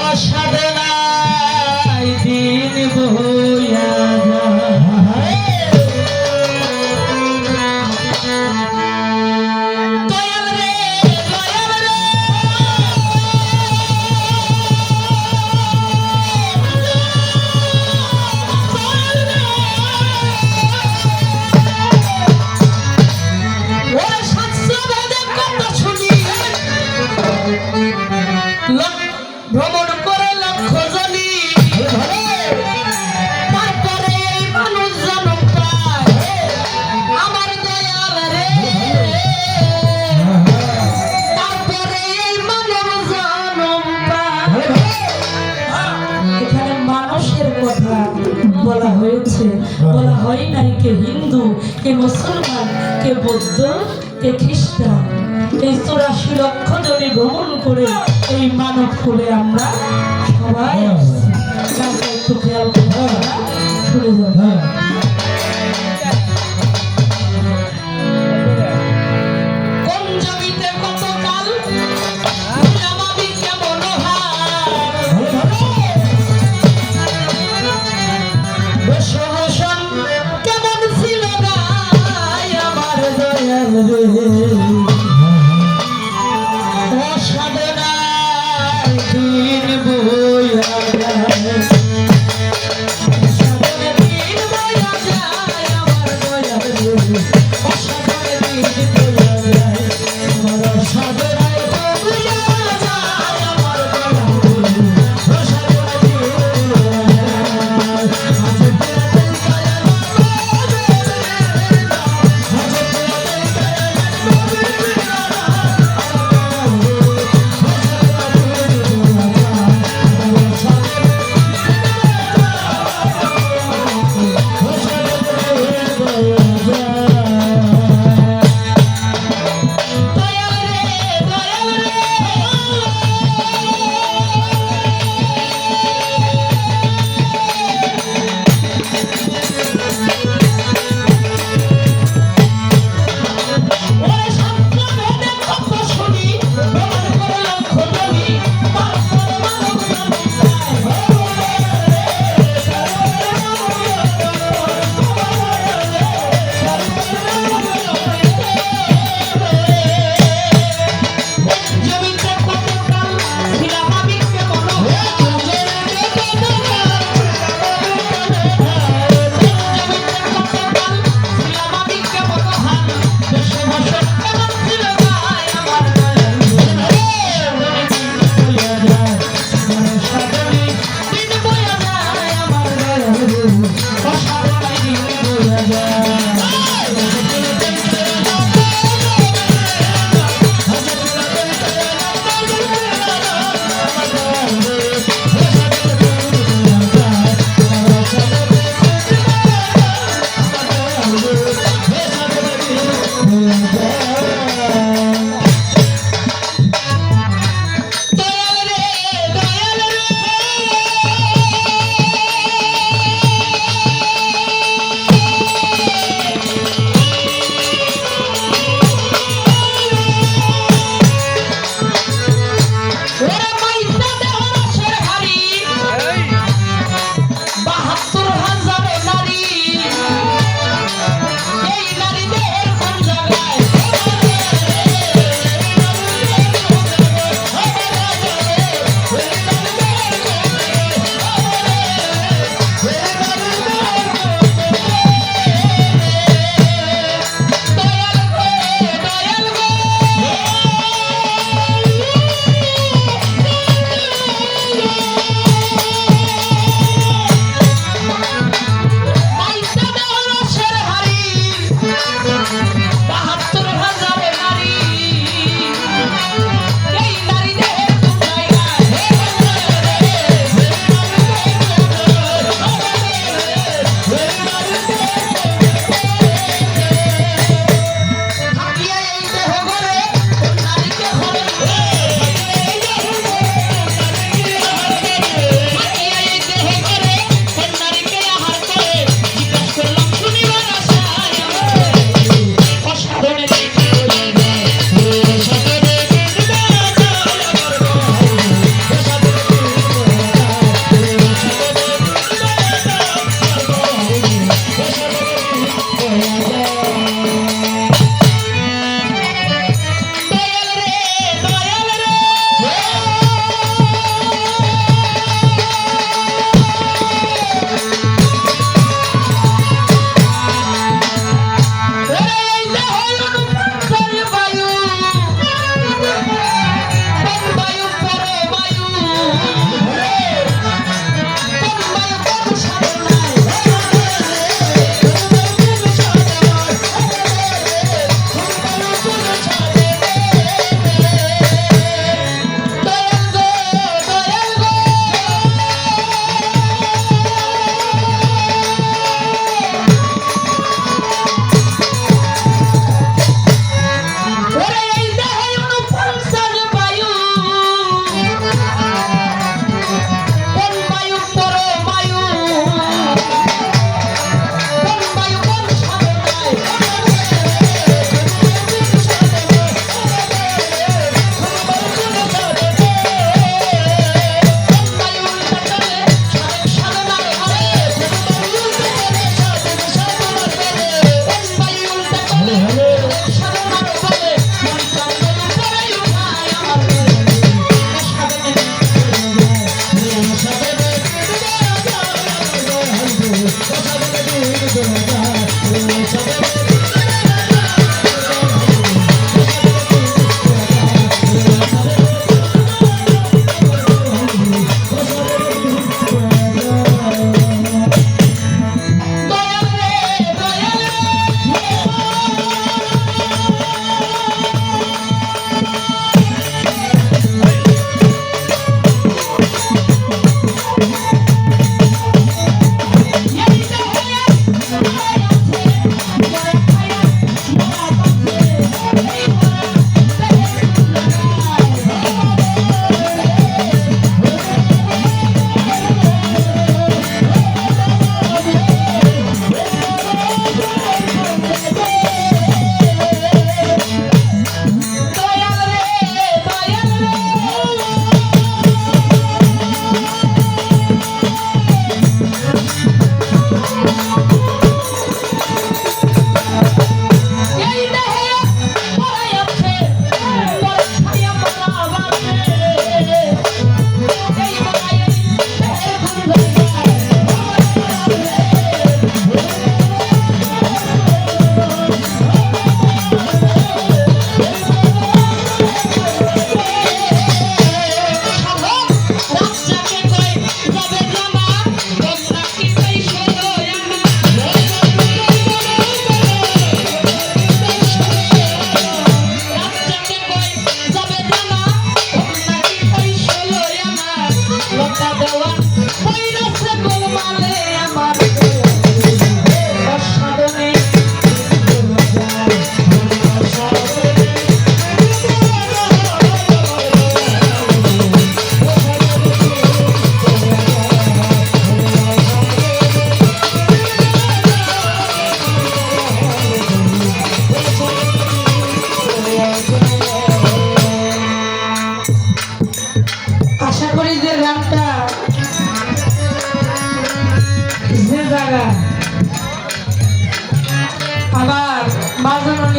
অসাধনায় দিন বইয়া ভ্রমণ করে লক্ষ জনি তারপরে এই মানুষ জন্ম পায় আমার দয়াল রে তারপরে এই মানব জন্ম পায় এখানে মানুষের কথা বলা হয়েছে বলা হয় নাই কে হিন্দু কে মুসলমান কে বৌদ্ধ কে খ্রিস্টান এই 84 লক্ষ জনে ভ্রমণ করে এই মানব কুলে আমরা সবাই একটু খেয়াল করে শুনে যাব কোন জমিতে কত কাল নামাবি কেমন কেমন ছিল গায় আমার দয়াল রে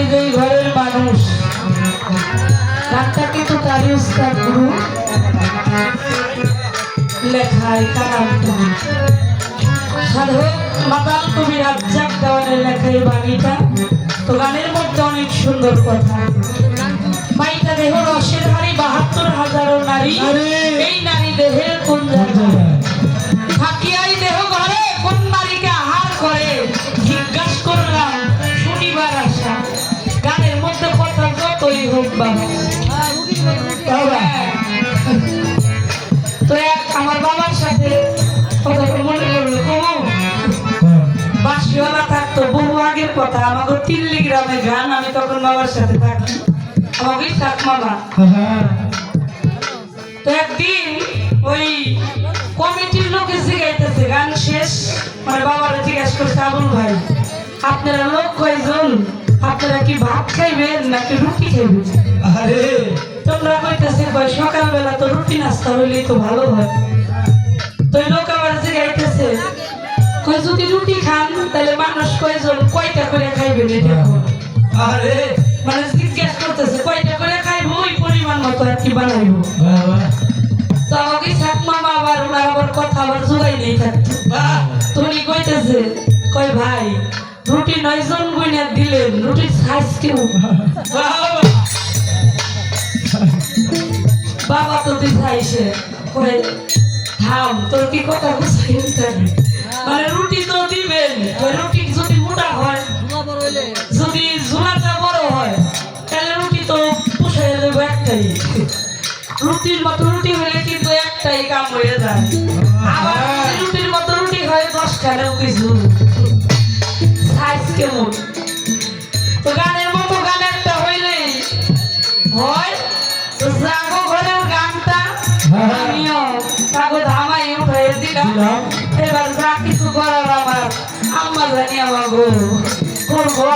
আমি যেই ঘরের মানুষ, গানটা কিন্তু তারই উস্তাদ গুরু লেখায় কালামটা, সাধক মাতাল কবি রাজ্জাক দেওয়ানের লেখায় বাণীটা। তো গানের মধ্যে অনেক সুন্দর কথা। মাইটা দেহ রসের হাড়ি ৭২,০০০ নারী, এই নারী দেহের কোন জায়গায় থাকিয়াই দেহ ঘরে, কোন নারীকে আহার করে জিজ্ঞাসা করলাম শুনিবার আশা। গানের মধ্যে কথা যতই হোক বাবা। তো এক আমার বাবার সাথে কথা মনে করলো, কমু বাঁশিওয়ালা থাকতো বহু আগের কথা, আমাকে তিল্লি গ্রামে গান, আমি তখন বাবার সাথে থাকি, আমাকে থাক মামা। তো একদিন ওই কমিটির লোকে জিজ্ঞাইতেছে গান শেষ, মানে বাবারা জিজ্ঞাসা করছে, আবুল ভাই আপনারা লোক কয়জন, আপনারা কি ভাত খাইবেন নাকি রুটি খাইবেন? আরে তোমরা কইতেছে সকালবেলা তো রুটি নাস্তা হইলেই তো ভালো হয়। তো লোক আবার জিজ্ঞাইতেছে কই যদি রুটি খান তাহলে মানুষ কয়জন কয়টা করে খাইবেন এটা? আরে মানে জিজ্ঞাসা করতেছে কয়টা করে খাইবো, ওই পরিমাণ মতো আর কি বানাইবো। তো আমাকে থাক মামা আবার ওনার আবার কথা আবার জোগাই নেই থাকতো। তুমি কইতেছে কয় ভাই রুটি 9 জন গুইনা দিলেন, রুটির সাইজ কেউ বাবা তো দিছাইছে কয় থাম তোর কি কথা বুঝাই মানে রুটি তো দিবেন, ওই রুটি যদি মোটা হয়, যদি ঝোলাটা বড় হয় তাহলে রুটি তো পুষাই দেবো একটাই, রুটির মতো রুটি হলে কিন্তু একটাই কাম হয়ে যায়। আবার রুটির মতো রুটি হয় 10টারও কিছু সাইজ কেমন। তো গানের মতো গান একটা হইলেই হয়, তো জাগো ঘরের গানটা আমিও তাকে ধামাই উঠাই দিলাম। এবার যা কিছু করার আমার আম্মা জানি আমার করবো।